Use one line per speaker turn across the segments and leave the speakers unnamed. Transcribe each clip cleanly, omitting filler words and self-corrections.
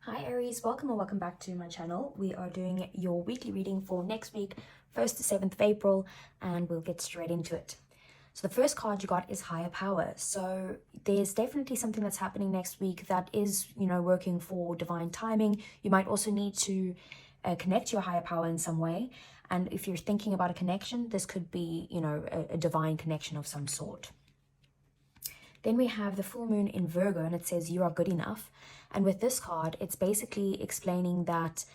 Hi Aries, welcome or welcome back to my channel. We are doing your weekly reading for next week, 1st to 7th of April, and we'll get straight into it. So the first card you got is Higher Power. So there's definitely something that's happening next week that is, working for divine timing. You might also need to connect to your higher power in some way. And if you're thinking about a connection, this could be, a divine connection of some sort. Then we have the full moon in Virgo, and it says you are good enough. And with this card, it's basically explaining that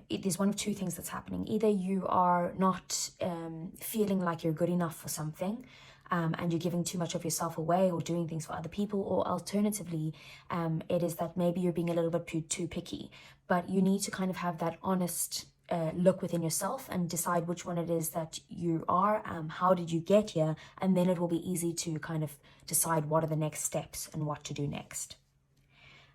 it is one of two things that's happening. Either you are not feeling like you're good enough for something, and you're giving too much of yourself away or doing things for other people, or alternatively, it is that maybe you're being a little bit too picky. But you need to kind of have that honest look within yourself and decide which one it is that you are, how did you get here, and then it will be easy to kind of decide what are the next steps and what to do next.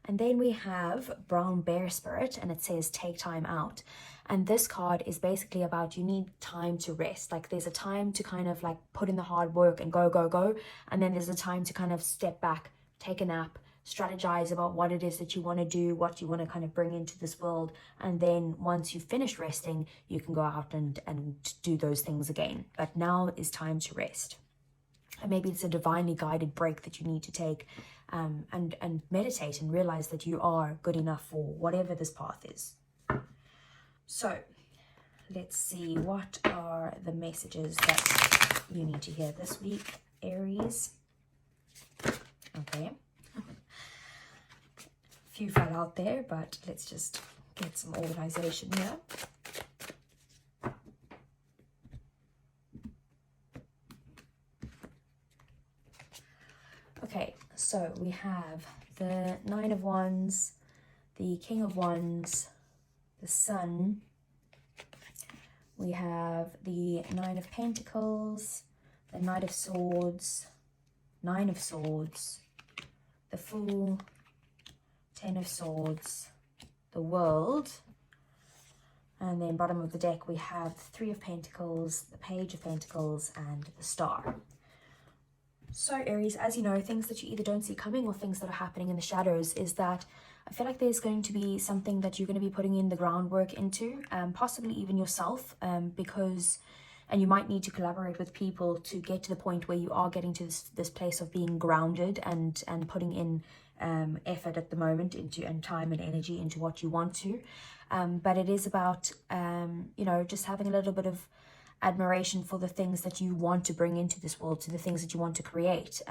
And then we have Brown Bear Spirit, and it says take time out. And this card is basically about you need time to rest. Like there's a time to kind of like put in the hard work and go, and then there's a time to kind of step back, take a nap, strategize about what it is that you want to do, what you want to kind of bring into this world, and then once you've finished resting, you can go out and do those things again. But now is time to rest. And maybe it's a divinely guided break that you need to take, and meditate and realize that you are good enough for whatever this path is. So let's see, what are the messages that you need to hear this week, Aries? Okay. Few fell out there, but let's just get some organization here. Okay, so we have the Nine of Wands, the King of Wands, the Sun. We have the Nine of Pentacles, the Knight of Swords, Nine of Swords, the Fool, 10 of Swords, the World, and then bottom of the deck we have the Three of Pentacles, the Page of Pentacles, and the Star. So Aries, as you know, things that you either don't see coming or things that are happening in the shadows is that I feel like there's going to be something that you're going to be putting in the groundwork into, possibly even yourself, and you might need to collaborate with people to get to the point where you are getting to this place of being grounded and putting in effort at the moment into, and time and energy into what you want to. But it is about, just having a little bit of admiration for the things that you want to bring into this world, to the things that you want to create.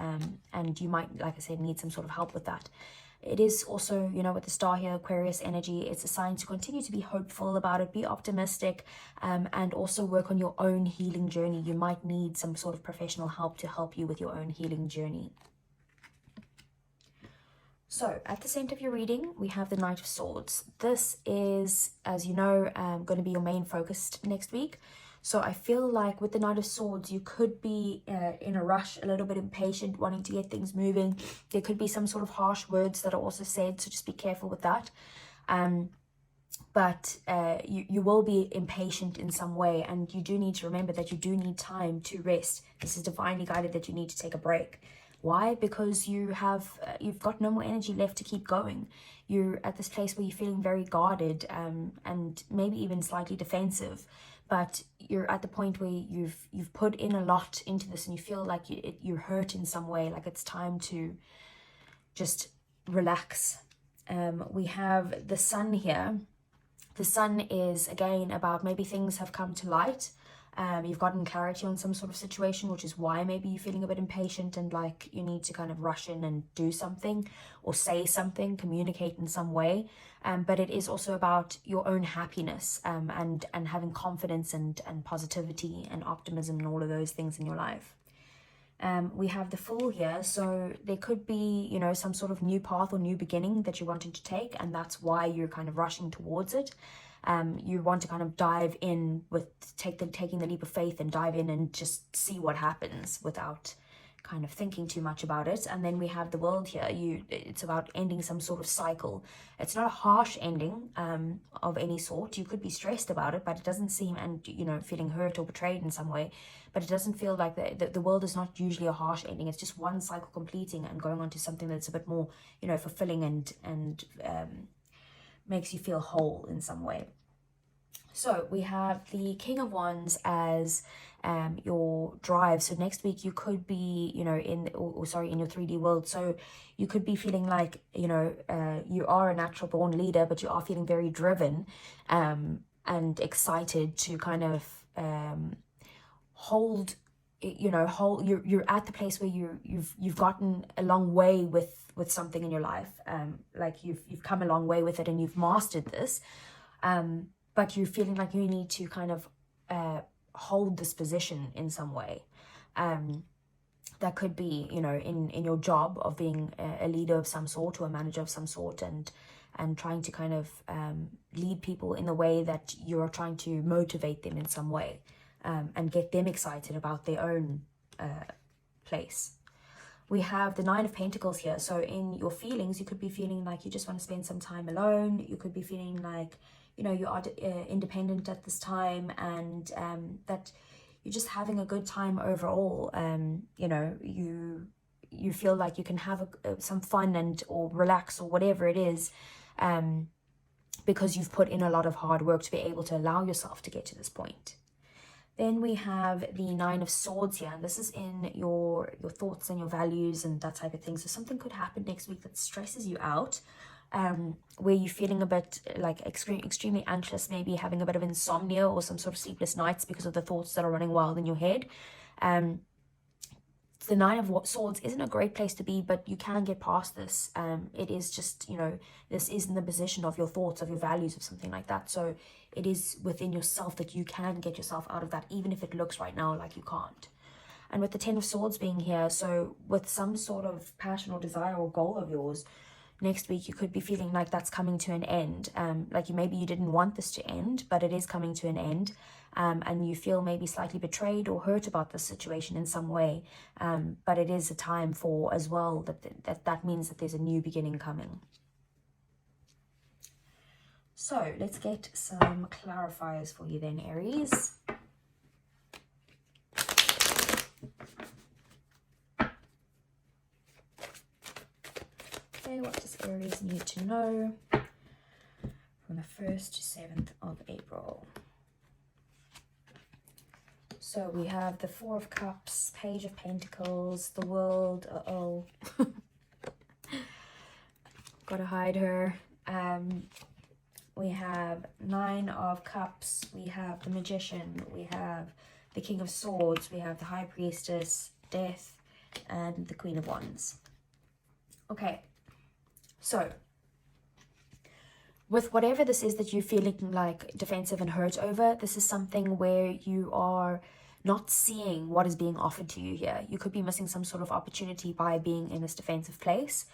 And you might, like I said, need some sort of help with that. It is also, with the star here, Aquarius energy, it's a sign to continue to be hopeful about it, be optimistic, and also work on your own healing journey. You might need some sort of professional help to help you with your own healing journey. So at the center of your reading, we have the Knight of Swords. This is, as you know, going to be your main focus next week. So I feel like with the Knight of Swords, you could be in a rush, a little bit impatient, wanting to get things moving. There could be some sort of harsh words that are also said, so just be careful with that. But you will be impatient in some way, and you do need to remember that you do need time to rest. This is divinely guided that you need to take a break. Why? Because you've got no more energy left to keep going. You're at this place where you're feeling very guarded, and maybe even slightly defensive. But you're at the point where you've put in a lot into this, and you feel like you're hurt in some way, like it's time to just relax. We have the Sun here. The Sun is, again, about maybe things have come to light. You've gotten clarity on some sort of situation, which is why maybe you're feeling a bit impatient and like you need to kind of rush in and do something or say something, communicate in some way. But it is also about your own happiness, and having confidence and positivity and optimism and all of those things in your life. We have the Fool here, so there could be, some sort of new path or new beginning that you're wanting to take, and that's why you're kind of rushing towards it. You want to kind of dive in with taking the leap of faith and dive in and just see what happens without kind of thinking too much about it. And then we have the World here. It's about ending some sort of cycle. It's not a harsh ending of any sort. You could be stressed about it, but it doesn't seem, and feeling hurt or betrayed in some way, but it doesn't feel like the world is not usually a harsh ending. It's just one cycle completing and going on to something that's a bit more fulfilling and makes you feel whole in some way. So we have the King of Wands as your drive. So next week you could be, you know, in your 3D world. So you could be feeling like, you know, you are a natural born leader, but you are feeling very driven and excited to kind of hold, you know, you're at the place where you've gotten a long way with something in your life. Like you've come a long way with it and you've mastered this. But you're feeling like you need to kind of hold this position in some way. That could be, you know, in your job of being a leader of some sort or a manager of some sort, and trying to kind of lead people in the way that you're trying to motivate them in some way, and get them excited about their own place. We have the Nine of Pentacles here. So in your feelings, you could be feeling like you just want to spend some time alone. You could be feeling like, you know, you are independent at this time, and that you're just having a good time overall. You know, you feel like you can have some fun and or relax or whatever it is, because you've put in a lot of hard work to be able to allow yourself to get to this point. Then we have the Nine of Swords here, and this is in your thoughts and your values and that type of thing. So something could happen next week that stresses you out, where you're feeling a bit like extremely anxious, maybe having a bit of insomnia or some sort of sleepless nights because of the thoughts that are running wild in your head. The Nine of Swords isn't a great place to be, but you can get past this. It is just, you know, this is in the position of your thoughts, of your values, of something like that. So it is within yourself that you can get yourself out of that, even if it looks right now like you can't. And with the Ten of Swords being here, so with some sort of passion or desire or goal of yours, next week you could be feeling like that's coming to an end. Like maybe you didn't want this to end, but it is coming to an end. And you feel maybe slightly betrayed or hurt about the situation in some way. But it is a time for, as well, that means that there's a new beginning coming. So let's get some clarifiers for you then, Aries. Okay, what does Aries need to know from the 1st to 7th of April? So we have the Four of Cups, Page of Pentacles, the World. Uh-oh. Gotta hide her. We have Nine of Cups. We have the Magician. We have the King of Swords. We have the High Priestess, Death, and the Queen of Wands. Okay. So, with whatever this is that you're feeling like defensive and hurt over, this is something where you are not seeing what is being offered to you here. You could be missing some sort of opportunity by being in this defensive place,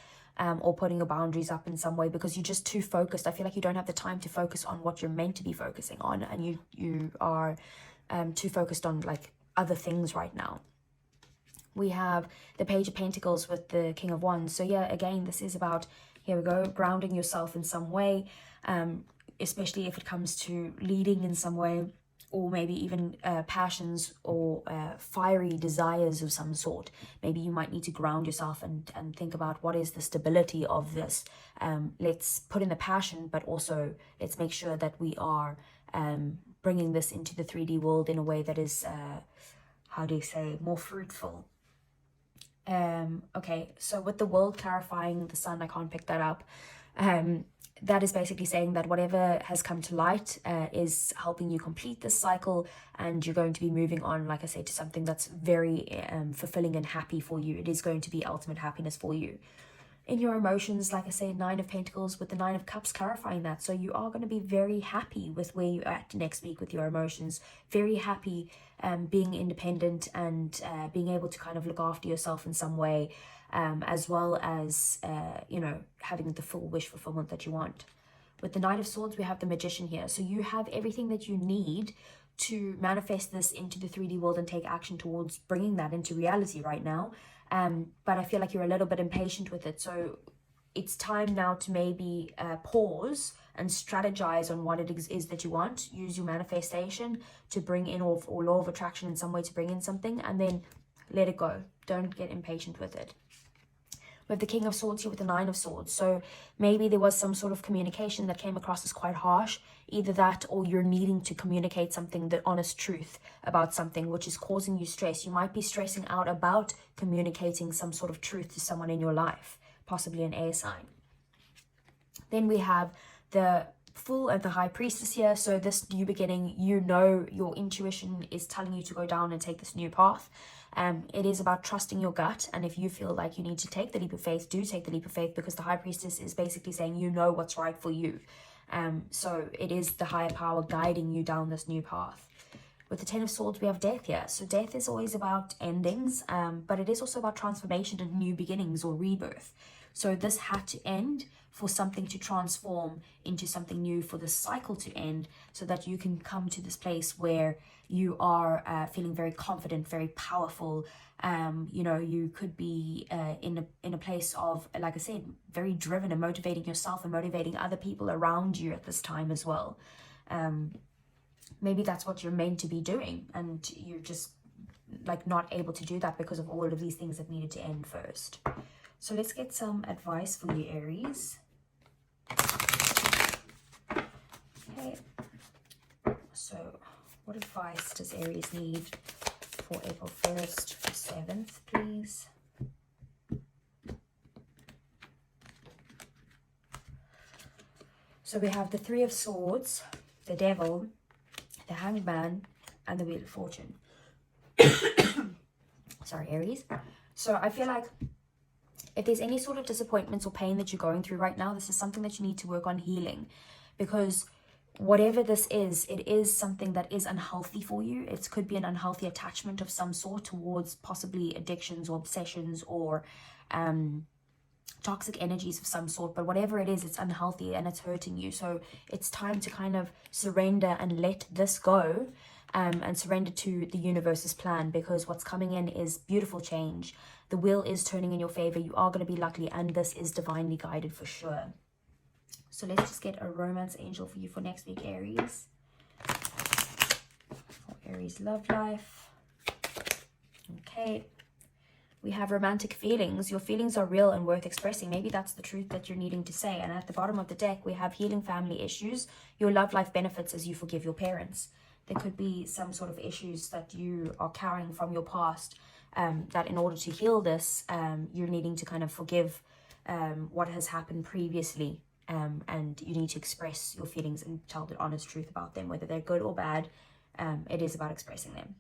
or putting your boundaries up in some way, because you're just too focused. I feel like you don't have the time to focus on what you're meant to be focusing on, and you are too focused on like other things right now. We have the Page of Pentacles with the King of Wands. So yeah, again, this is about, here we go, grounding yourself in some way, especially if it comes to leading in some way, or maybe even passions or fiery desires of some sort. Maybe you might need to ground yourself and think about what is the stability of this. Let's put in the passion, but also let's make sure that we are bringing this into the 3D world in a way that is, how do you say, more fruitful. Okay, so with the World clarifying the Sun, I can't pick that up. That is basically saying that whatever has come to light is helping you complete this cycle, and you're going to be moving on, like I say, to something that's very fulfilling and happy for you. It is going to be ultimate happiness for you. In your emotions, like I say, Nine of Pentacles with the Nine of Cups clarifying that. So you are going to be very happy with where you're at next week with your emotions. Very happy being independent and being able to kind of look after yourself in some way, as well as, you know, having the full wish fulfillment that you want. With the Knight of Swords, we have the Magician here. So you have everything that you need to manifest this into the 3D world and take action towards bringing that into reality right now. But I feel like you're a little bit impatient with it. So it's time now to maybe pause and strategize on what it is that you want. Use your manifestation to bring in, or law of attraction in some way to bring in something, and then let it go. Don't get impatient with it. We have the King of Swords here with the Nine of Swords. So maybe there was some sort of communication that came across as quite harsh. Either that, or you're needing to communicate something, the honest truth about something, which is causing you stress. You might be stressing out about communicating some sort of truth to someone in your life, possibly an air sign. Then we have the Fool and the High Priestess here. So this new beginning, you know, your intuition is telling you to go down and take this new path. It is about trusting your gut, and if you feel like you need to take the leap of faith, do take the leap of faith, because the High Priestess is basically saying you know what's right for you. So it is the higher power guiding you down this new path. With the Ten of Swords, we have death here. So death is always about endings, but it is also about transformation and new beginnings or rebirth. So this had to end for something to transform into something new, for the cycle to end, so that you can come to this place where you are feeling very confident, very powerful. You know, you could be in a place of, like I said, very driven and motivating yourself and motivating other people around you at this time as well. Maybe that's what you're meant to be doing, and you're just like not able to do that because of all of these things that needed to end first. So let's get some advice for you, Aries. Okay. So what advice does Aries need for April 1st to 7th, please? So we have the Three of Swords, the Devil, the Hanged Man, and the Wheel of Fortune. Sorry, Aries. So I feel like if there's any sort of disappointments or pain that you're going through right now, this is something that you need to work on healing, because whatever this is, it is something that is unhealthy for you. It could be an unhealthy attachment of some sort towards possibly addictions or obsessions or toxic energies of some sort. But whatever it is, it's unhealthy and it's hurting you. So it's time to kind of surrender and let this go, and surrender to the universe's plan, because what's coming in is beautiful change. The wheel is turning in your favor. You are going to be lucky, and this is divinely guided for sure. So let's just get a romance angel for you for next week, Aries. For Aries love life. Okay. We have romantic feelings. Your feelings are real and worth expressing. Maybe that's the truth that you're needing to say. And at the bottom of the deck, we have healing family issues. Your love life benefits as you forgive your parents. There could be some sort of issues that you are carrying from your past, that in order to heal this, you're needing to kind of forgive what has happened previously. And you need to express your feelings and tell the honest truth about them, whether they're good or bad. It is about expressing them.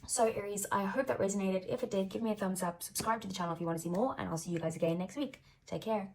So Aries, I hope that resonated. If it did, give me a thumbs up, subscribe to the channel if you want to see more, and I'll see you guys again next week. Take care.